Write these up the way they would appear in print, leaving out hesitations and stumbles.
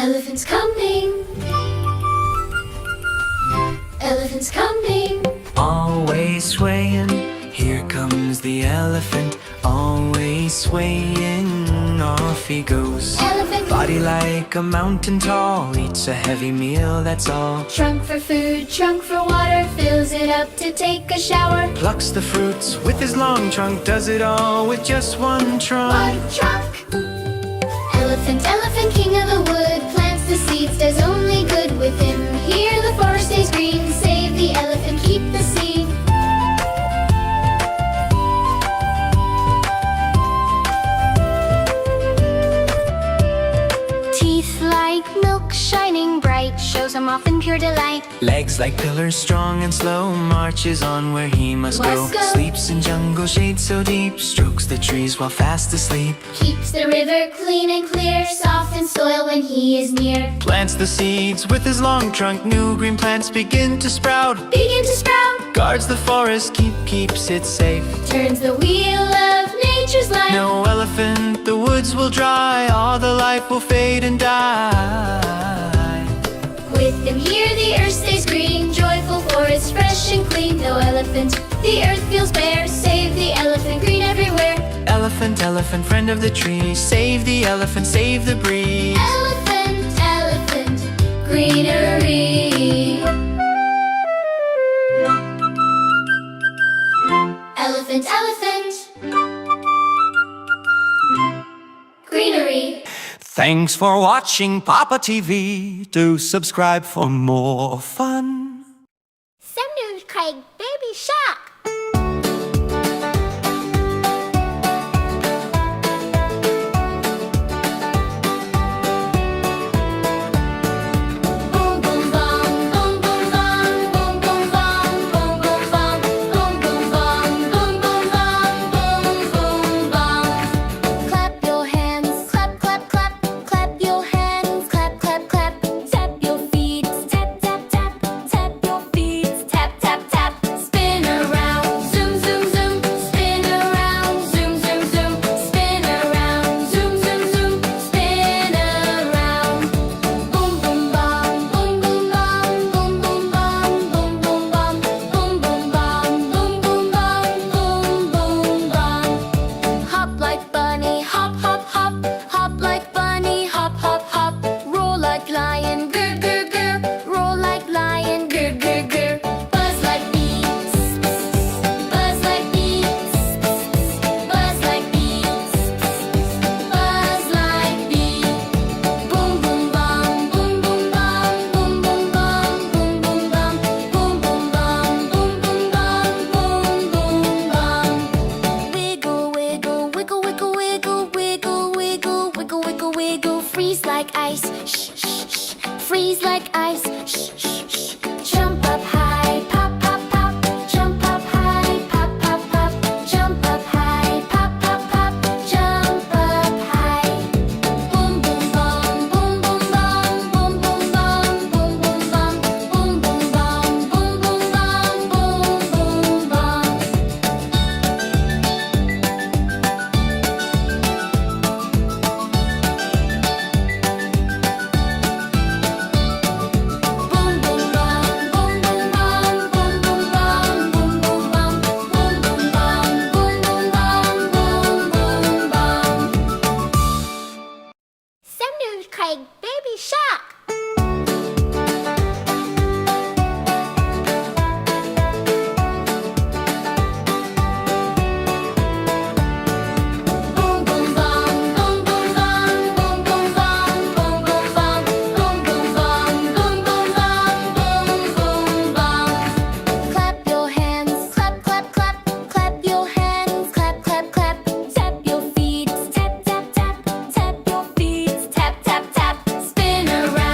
Elephant's coming. Elephant's coming. Always swaying, here comes the elephant. Always swaying, off he goes. Elephant. Body like a mountain tall, eats a heavy meal, that's all. Trunk for food, trunk for water, fills it up to take a shower. Plucks the fruits with his long trunk, does it all with just one trunk. One trunk. Elephant, elephant, king of the wood, plants the seeds, does only good with him. Here the forest stays green, save the elephant, keep the seed. Teeth like milk, shining bright, shows him off in pure delight. Legs like pillars, strong and slow, marches on where he must go. Sleeps in jungle shade so deep, strokes the trees while fast asleep. Keeps the river clean and clear, soft in soil when he is near. Plants the seeds with his long trunk, new green plants begin to sprout. Begin to sprout. Guards the forest, keeps it safe. Turns the wheel of nature's life. No elephant, the woods will dry, all the life will fade and die. With him here the earth stays green, joyful forest fresh and clean. No elephant, the earth feels bare, save the elephant, green everywhere. Elephant, elephant, friend of the tree, save the elephant, save the breeze. Elephant, elephant, greenery. Elephant, elephant, greenery. Thanks for watching PapaTV. Do subscribe for more fun. Some news, Craig, Baby Shark. Boom boom bong, boom boom bong, boom boom bong, boom boom bong, boom boom bong, boom boom bong, boom boom bong. Clap your hands, clap clap clap, clap your hands, clap clap clap. Tap your feet, tap tap tap, tap your feet, tap tap tap. Spin around, zoom zoom zoom, spin around, zoom zoom zoom, spin around, zoom zoom zoom, spin around. Boom boom bong, boom boom bong, boom boom bong, boom boom bong, boom boom bong, boom boom bong, boom boom bong. Hop like bunny, hop hop hop, hop like bunny, hop hop hop. Roll like lion, grr grr grr, roll like lion, grr grr grr. Buzz like bees, buzz like bees, buzz like bees, buzz like bee. Boom boom bong, boom boom bong, boom boom bong, boom boom bong, boom boom bong, boom boom bong, boom boom bong. Wiggle wiggle wiggle wiggle wiggle wiggle wiggle wiggle wiggle wiggle. Freeze like ice, shh shh shh. Freeze like ice, shh shh shh. Jump up high, pop pop pop. Jump up high, pop pop pop. Jump up high, pop pop pop. Jump up high. Boom boom bong, boom boom bong, boom boom bong, boom boom bong, boom boom bong, boom boom bong, boom boom bong. Boom boom bong, boom boom bong, boom boom bong, boom boom bong, boom boom bong, boom boom bong, boom boom bong. Some news, Craig, Baby Shark. Boom boom bong, boom boom bong, boom boom bong, boom boom bong, boom boom bong, boom boom bong, boom boom bong. Clap your hands, clap clap clap, clap your hands, clap clap clap. Tap your feet, tap tap tap, tap your feet, tap tap tap. Spin around.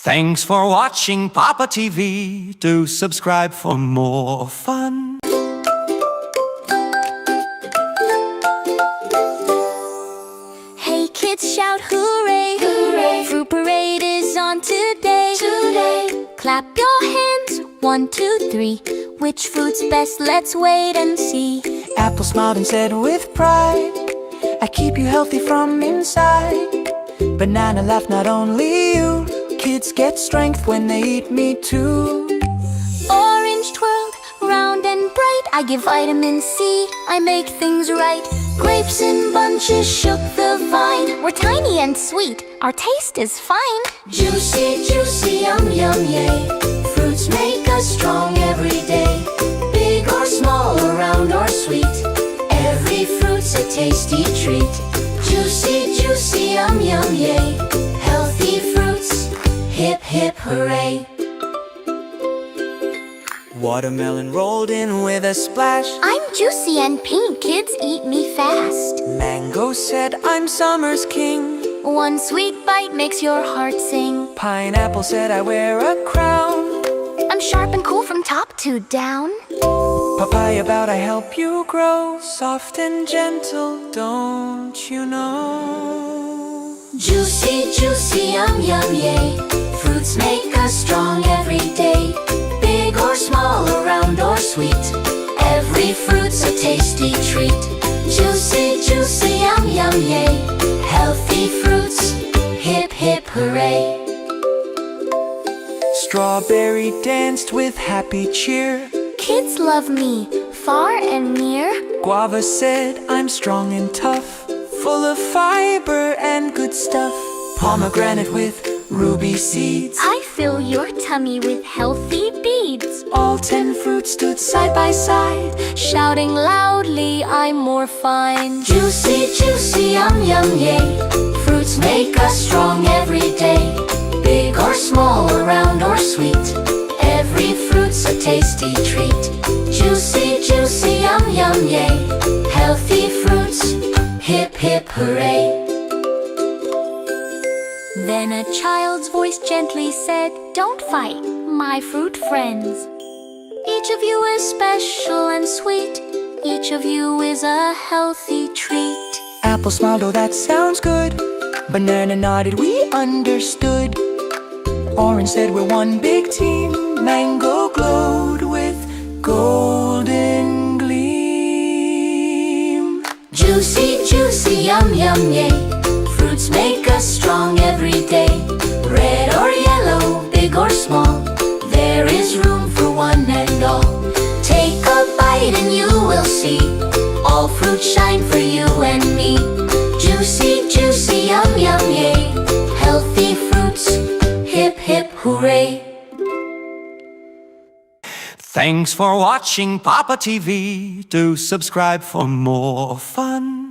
Thanks for watching Papa TV. Do subscribe for more fun. Hey kids, shout hooray! Hooray! Fruit parade is on today. Today. Clap your hands, 1, 2, 3. Which fruit's best? Let's wait and see. Apple smiled and said with pride, I keep you healthy from inside. Banana laughed, not only you, kids get strength when they eat me too. Orange twirled, round and bright. I give vitamin C, I make things right. Grapes in bunches shook the vine. We're tiny and sweet, our taste is fine. Juicy, juicy, yum, yum, yay. Fruits make us strong every day. Big or small, or round or sweet, every fruit's a tasty treat. Juicy, juicy, yum, yum, yay. Healthy fruits, hip, hip, hooray. Watermelon rolled in with a splash. I'm juicy and pink, kids eat me fast. Mango said, I'm summer's king. One sweet bite makes your heart sing. Pineapple said, I wear a crown. I'm sharp and cool from top to down. Papaya bowed, I help you grow. Soft and gentle, don't you know? Juicy, juicy, yum, yum, yay. Fruits make us strong every day. Big or small, or round or sweet, every fruit's a tasty treat. Juicy, juicy, yum, yum, yay. Healthy fruits, hip, hip, hooray. Strawberry danced with happy cheer. Kids love me, far and near. Guava said, I'm strong and tough, full of fiber and good stuff. Pomegranate with ruby seeds, I fill your tummy with healthy beads. all 10 fruits stood side by side, Shouting loudly, I'm more fine. Juicy, juicy, yum, yum, yay. Fruits make us strong every day. Big or small, or round or sweet, every fruit's a tasty treat. Juicy, juicy, yum, yum, yay. Healthy fruits, hip, hip, hooray. Then a child's voice gently said, don't fight, my fruit friends. Each of you is special and sweet. Each of you is a healthy treat. Apple smiled, oh that sounds good. Banana nodded, we understood. Orange said, we're one big team. Mango glowed with golden gleam. Juicy, juicy, yum, yum, yay. Fruits make us strong every day. Red or yellow, big or small, there is room for one and all. Take a bite and you will see, all fruits shine for you and me. Juicy, juicy, yum, yum, yay. Healthy fruits, hip, hip, hooray. Thanks for watching Papa TV. Do subscribe for more fun.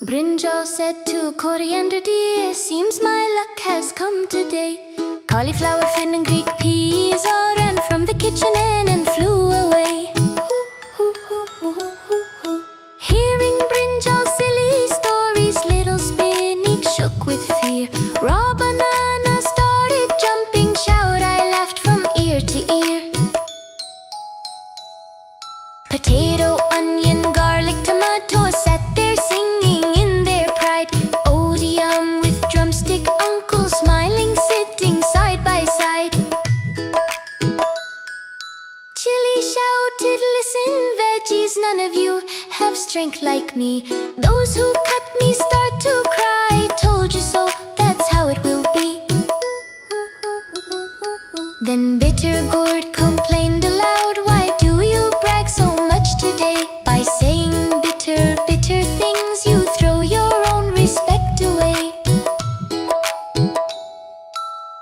Brinjal said to coriander, dear, seems my luck has come today. Cauliflower, fenugreek, peas all ran from the kitchen and flew away. Hearing Brinjal's silly stories, little spinach shook with fear. Raw banana started jumping, shout, I laughed from ear to ear. Potato, onion, garlic, tomato sat there singing in their pride. Odium with drumstick, uncle smiling, sitting side by side. Chili shouted, listen veggies, none of you have strength like me. Those who cut me start to cry, told you so, that's how it will be. Then bitter gourd complained aloud, why do you brag so much today? By saying bitter, bitter things, you throw your own respect away.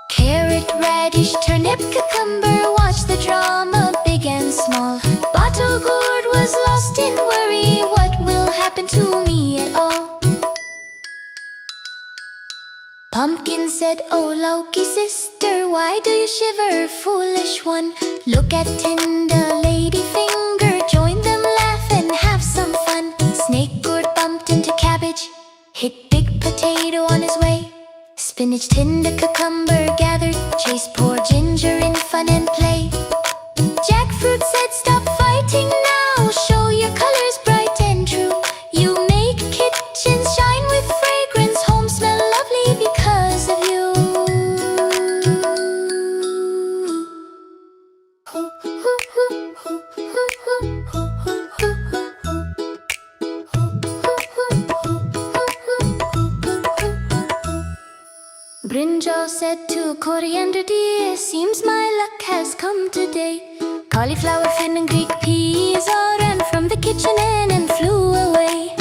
Carrot, radish, turnip, cucumber, watch the drama, big and small. Bottle gourd was lost in worry, what will happen to me at all? Pumpkin said, oh Loki sister, why do you shiver, foolish one? Look at tender lady finger, potato on his way. Spinach tinned, a cucumber gathered, chase poor ginger in fun and play. Jackfruit said, stop fighting now, show your colors bright and true. You make kitchens shine with fragrance, homes smell lovely because of you. Brinjal said to coriander, dear, seems my luck has come today. Cauliflower, fenugreek, peas all ran from the kitchen and flew away.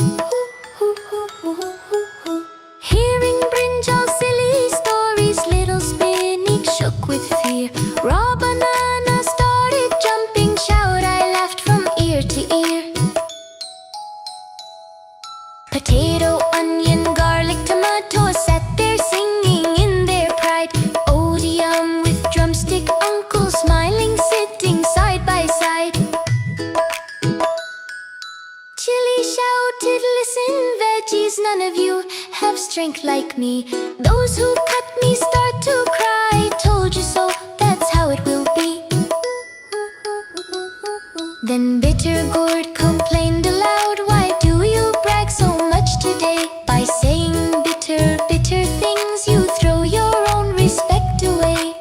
Hearing Brinjal's silly stories, little spinach shook with fear. Raw banana started jumping, shout, I laughed from ear to ear. Potato, onion, garlic, tomato sat there singing in their pride. Odium with drumstick, uncle smiling, sitting side by side. Chili shouted, listen veggies, none of you have strength like me. Those who cut me start to cry, told you so, that's how it will be. Then bitter gourd complained aloud, why do you brag so much today? By saying bitter, bitter things, you throw your own respect away.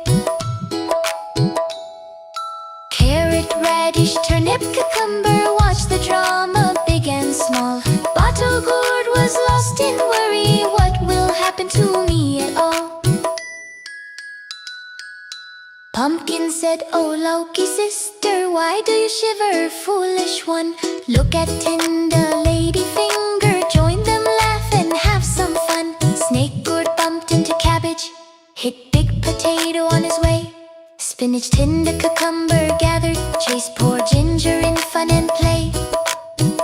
Carrot, radish, turnip, cucumber, watch the drama, big and small. Bottle gourd was lost in worry, what will happen to me at all? Pumpkin said, oh Loki sister, why do you shiver, foolish one? Look at Tinda, lady finger, join them, laugh and have some fun. Snake gourd bumped into cabbage, hit big potato on his way. Spinach, Tinda, cucumber gathered, chase poor ginger in fun and play.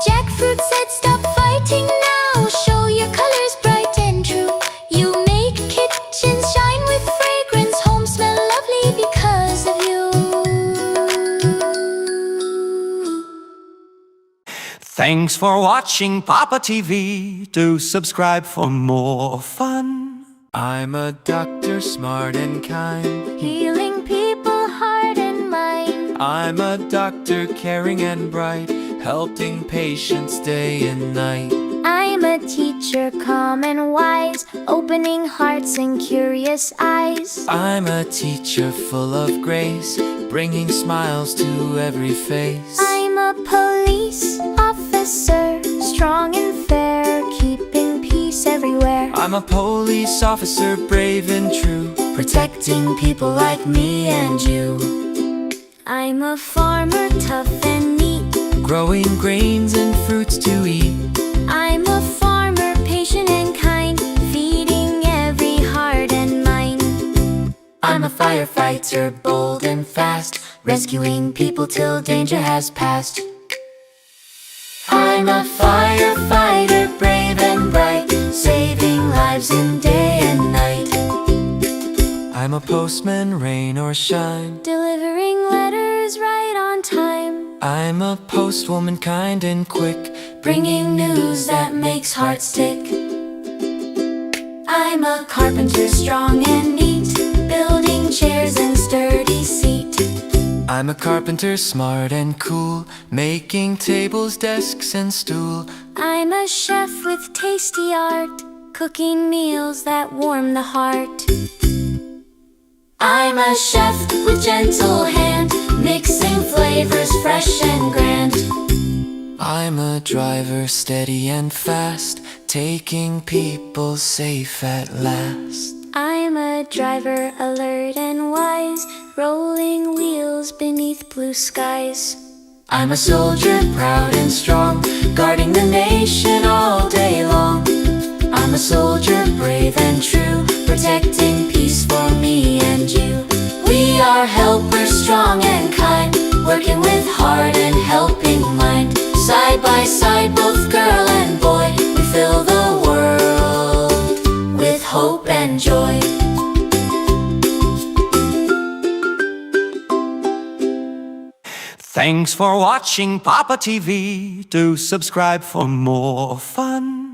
Jackfruit said, stop fighting now, show your colors bright and true. You make kitchens shine with fragrance, homes smell lovely because of you. Thanks for watching Papa TV. Do subscribe for more fun. I'm a doctor, smart and kind, Healing people, heart and mind. I'm a doctor, caring and bright, helping patients day and night. I'm a teacher, calm and wise, opening hearts and curious eyes. I'm a teacher full of grace, bringing smiles to every face. I'm a police officer, strong and fair, keeping peace everywhere. I'm a police officer, brave and true, Protecting people like me and you. I'm a farmer, tough and neat, growing grains and fruits to eat. I'm a farmer, patient and kind, feeding every heart and mind. I'm a firefighter, bold and fast, rescuing people till danger has passed. I'm a firefighter, brave and bright, saving lives in day and night. I'm a postman, rain or shine, Delivering letters right on time. I'm a postwoman, kind and quick, Bringing news that makes hearts tick. I'm a carpenter, strong and neat, building chairs and sturdy seat. I'm a carpenter, smart and cool, making tables, desks and stool. I'm a chef with tasty art, cooking meals that warm the heart. I'm a chef with gentle hand, mixing flavors fresh and grand. I'm a driver, steady and fast, taking people safe at last. I'm a driver, alert and wise, rolling wheels beneath blue skies. I'm a soldier, proud and strong, guarding the nation all day long. I'm a soldier, brave and true, protecting peace for me and you. We are helpers, strong and kind, working with heart and helping mind. Side by side, both girl and boy, we fill the world with hope and joy. Thanks for watching Papa TV. Do subscribe for more fun.